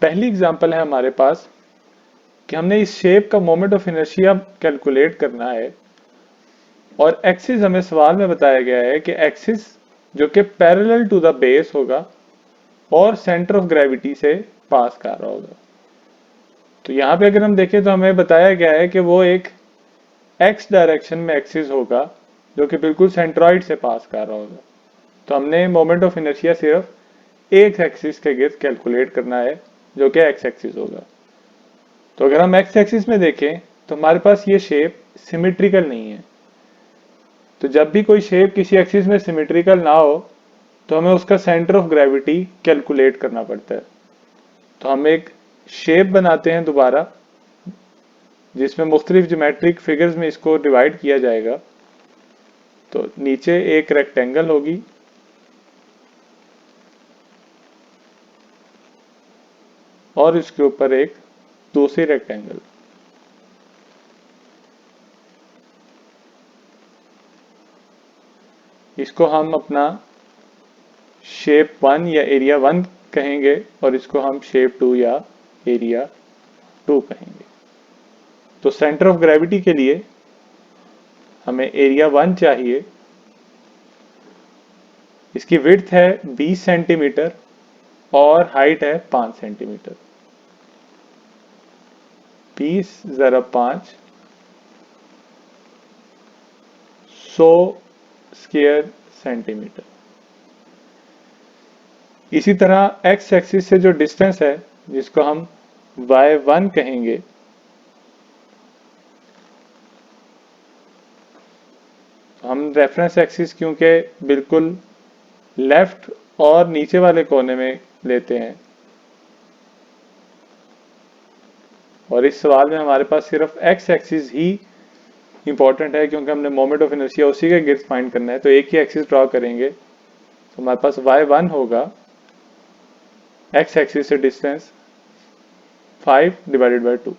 पहली एग्जांपल है हमारे पास कि हमने इस शेप का मोमेंट ऑफ इनर्शिया कैलकुलेट करना है और एक्सिस हमें सवाल में बताया गया है कि एक्सिस जो कि पैरेलल टू द बेस होगा और सेंटर ऑफ ग्रेविटी से पास कर रहा होगा। तो यहाँ पे अगर हम देखें तो हमें बताया गया है कि वो एक एक्स डायरेक्शन में एक्सिस होगा जो कि बिल्कुल सेंट्रॉइड से पास कर रहा होगा। तो हमने मोमेंट ऑफ इनर्शिया सिर्फ एक एक्सिस के गिर्द कैलकुलेट करना है जो कि एक्स एक्सिस होगा। तो अगर हम एक्स एक्सिस में देखें तो हमारे पास ये शेप सिमेट्रिकल नहीं है। तो जब भी कोई शेप किसी एक्सिस में सिमेट्रिकल ना हो तो हमें उसका सेंटर ऑफ ग्रेविटी कैलकुलेट करना पड़ता है। तो हम एक शेप बनाते हैं दोबारा जिसमें मुख्तलिफ ज्योमेट्रिक फिगर्स में इसको डिवाइड किया जाएगा। तो नीचे एक रेक्टेंगल होगी और इसके ऊपर एक दूसरी रेक्टेंगल। इसको हम अपना शेप 1 या एरिया 1 कहेंगे और इसको हम शेप 2 या एरिया 2 कहेंगे। तो सेंटर ऑफ ग्रेविटी के लिए हमें एरिया 1 चाहिए। इसकी विड्थ है 20 सेंटीमीटर और हाइट है 5 सेंटीमीटर। 20 ज़रा 5 100 स्क्वायर सेंटीमीटर। इसी तरह एक्स एक्सिस से जो डिस्टेंस है जिसको हम y1 कहेंगे, हम रेफरेंस एक्सिस क्योंकि बिल्कुल लेफ्ट और नीचे वाले कोने में लेते हैं और इस सवाल में हमारे पास सिर्फ एक्स एक्सिस ही इंपॉर्टेंट है क्योंकि हमने मोमेंट ऑफ इनर्शिया उसी के गिर्द फाइंड करना है। तो एक ही एक्सिस ड्रॉ करेंगे तो हमारे पास y1 होगा एक्स एक्सिस से distance 5 divided by 2।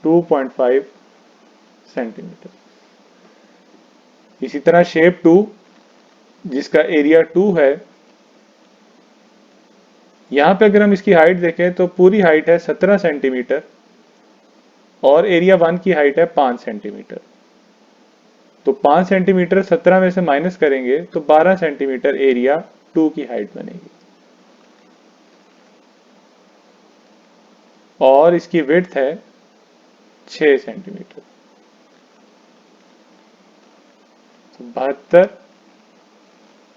Two 2.5 centimeter. इसी तरह शेप 2 जिसका एरिया 2 है, यहां पे अगर हम इसकी हाइट देखें तो पूरी हाइट है 17 सेंटीमीटर और एरिया 1 की हाइट है 5 सेंटीमीटर। तो 5 सेंटीमीटर 17 में से माइनस करेंगे तो 12 सेंटीमीटर एरिया 2 की हाइट बनेगी और इसकी विड्थ है 6 सेंटीमीटर। तो 72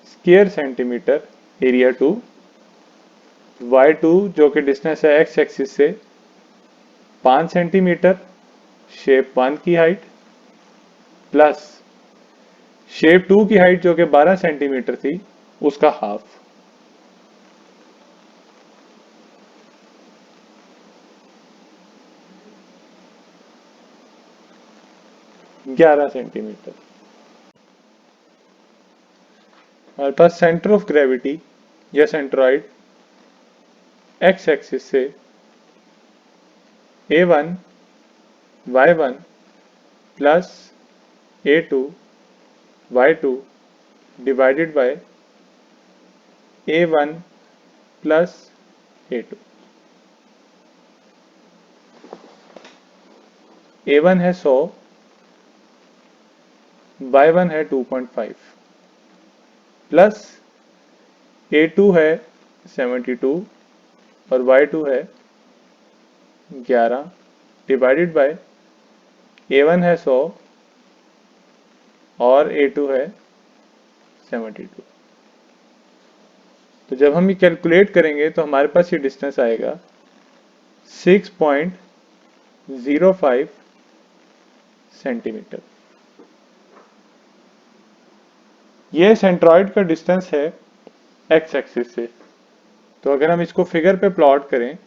स्क्वायर सेंटीमीटर एरिया 2। y2 जो कि डिस्टेंस है एक्स एक्सिस से 5 सेंटीमीटर शेप 1 की हाइट प्लस शेप 2 की हाइट जो कि 12 सेंटीमीटर थी उसका हाफ। 11 सेंटीमीटर। हमारे पास सेंटर ऑफ ग्रेविटी या सेंट्रॉइड एक्स एक्सिस से a1 y1 plus a2 y2 divided by a1 plus a2। a1 है 100, y1 है 2.5 प्लस a2 है 72 और y2 है 11 डिवाइडेड बाय a1 है 100 और a2 है 72। तो जब हम ये कैलकुलेट करेंगे तो हमारे पास ये डिस्टेंस आएगा 6.05 सेंटीमीटर। ये सेंट्रॉइड का डिस्टेंस है एक्स एक्सिस से। तो अगर हम इसको फिगर पे प्लॉट करें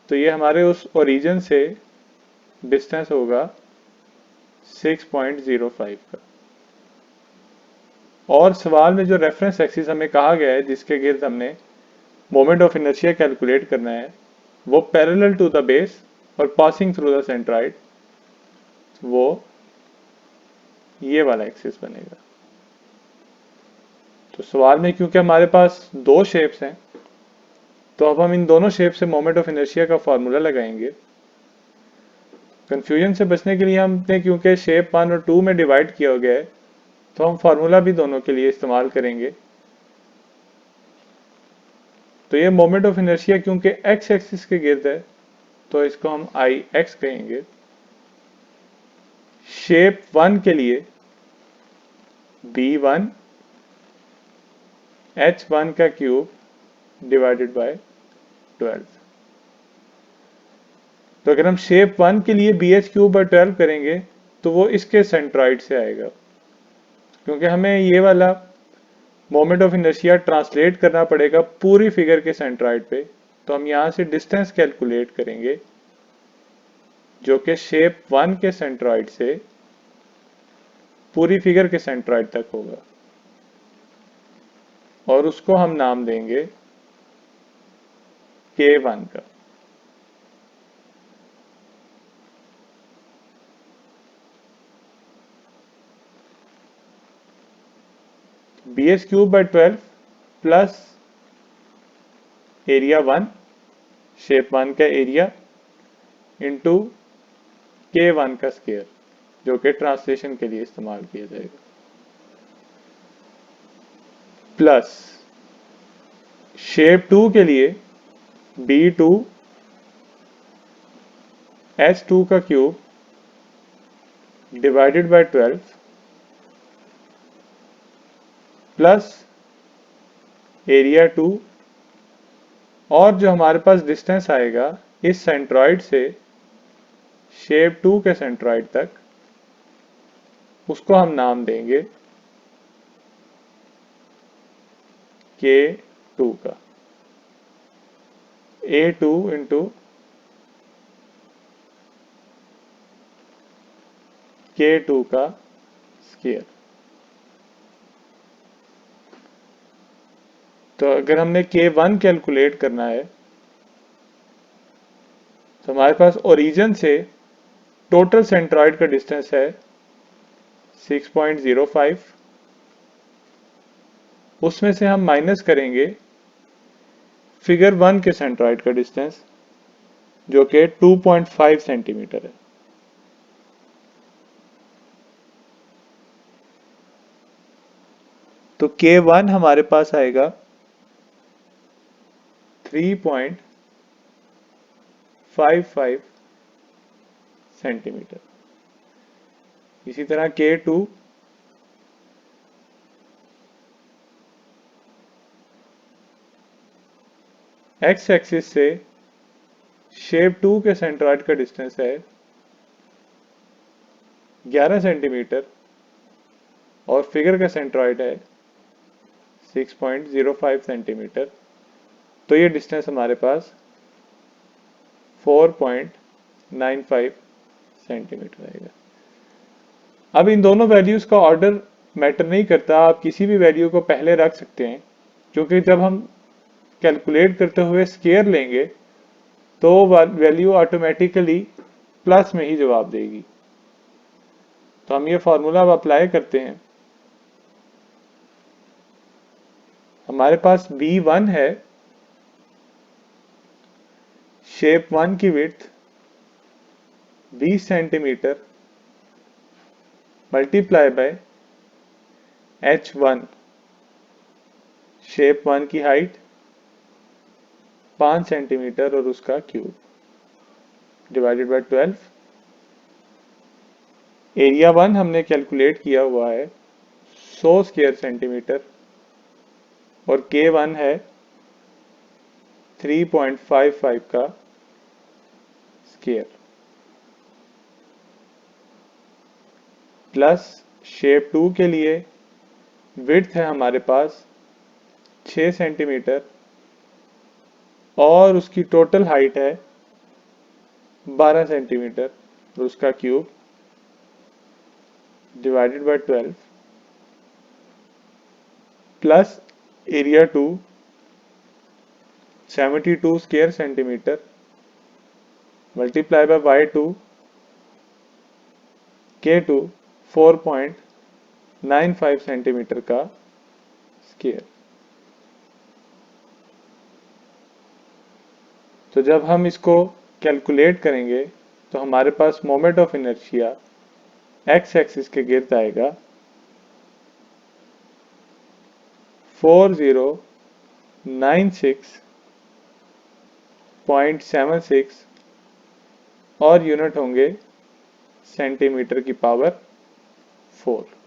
तो ये हमारे उस ओरिजिन से डिस्टेंस होगा 6.05 का। और सवाल में जो रेफरेंस एक्सिस हमें कहा गया है जिसके गिर्द हमने मोमेंट ऑफ इनर्शिया कैलकुलेट करना है वो पैरेलल टू द बेस और पासिंग थ्रू द सेंट्रॉइड, वो ये वाला एक्सिस बनेगा। तो सवाल में क्योंकि हमारे पास दो शेप्स हैं, तो अब हम इन दोनों शेप से मोमेंट ऑफ इनर्शिया का फॉर्मूला लगाएंगे। कंफ्यूजन से बचने के लिए हमने क्योंकि शेप 1 और 2 में डिवाइड किया गया है, तो हम फार्मूला भी दोनों के लिए इस्तेमाल करेंगे। तो ये मोमेंट ऑफ इनर्शिया क्योंकि एक्स एक्सिस के गिर्द है, तो इसको हम आई एक्स कहेंगे। शेप 1 के लिए B1 H1 का क्यूब डिवाइडेड बाय 12। तो अगर हम शेप 1 के लिए BH क्यूब बाय 12 करेंगे तो वो इसके सेंट्रॉइड से आएगा। क्योंकि हमें ये वाला मोमेंट ऑफ इनर्शिया ट्रांसलेट करना पड़ेगा पूरी फिगर के सेंट्रॉइड पे, तो हम यहां से डिस्टेंस कैलकुलेट करेंगे जो कि शेप 1 के सेंट्रॉइड से पूरी फिगर के सेंट्रॉइड तक होगा, और उसको हम नाम देंगे K1 का। BH cube by 12 plus area 1, shape 1 का एरिया, इंटू K1 का स्क्वायर, जो कि ट्रांसलेशन के लिए इस्तेमाल किया जाएगा, प्लस शेप 2 के लिए B2 H2 का cube divided by 12 plus area 2, और जो हमारे पास डिस्टेंस आएगा इस सेंट्रॉइड से शेप 2 के सेंट्रॉइड तक, उसको हम नाम देंगे K2 का। A2 इंटू K2 का स्क्वायर। तो अगर हमने K1 कैलकुलेट करना है, तो हमारे पास ओरिजिन से टोटल सेंट्रॉइड का डिस्टेंस है 6.05, उसमें से हम माइनस करेंगे फिगर 1 के सेंट्रॉइड का डिस्टेंस जो कि 2.5 सेंटीमीटर है। तो K1 हमारे पास आएगा 3.55 सेंटीमीटर। इसी तरह K2 एक्स एक्सिस से शेप 2 के सेंट्रॉइड का डिस्टेंस है 11 सेंटीमीटर, और फिगर का सेंट्रॉइड है 6.05 सेंटीमीटर। तो ये डिस्टेंस हमारे पास 4.95 सेंटीमीटर आएगा। अब इन दोनों वैल्यूज का ऑर्डर मैटर नहीं करता, आप किसी भी वैल्यू को पहले रख सकते हैं, क्योंकि जब हम कैलकुलेट करते हुए स्क्वायर लेंगे तो वैल्यू ऑटोमेटिकली प्लस में ही जवाब देगी। तो हम ये फॉर्मूला अब अप्लाई करते हैं। हमारे पास B1 है, शेप 1 की width 20 centimetre multiply bye H1, shape 1 की हाइट 5 सेंटीमीटर और उसका क्यूब डिवाइडेड बाय 12। एरिया 1 हमने कैलकुलेट किया हुआ है 100 स्क्वायर सेंटीमीटर, और K1 है 3.55 का स्क्वायर, प्लस शेप 2 के लिए विड्थ है हमारे पास 6 सेंटीमीटर और उसकी टोटल हाइट है 12 सेंटीमीटर और उसका cube divided by 12, plus area 2 72 square centimetre multiply by Y2 K2 4.95 95 centimetre का स्क्वायर। तो जब हम इसको कैलकुलेट करेंगे तो हमारे पास moment of inertia X axis के गिर्द आएगा 4096.76 और यूनिट होंगे सेंटीमीटर की पावर 4।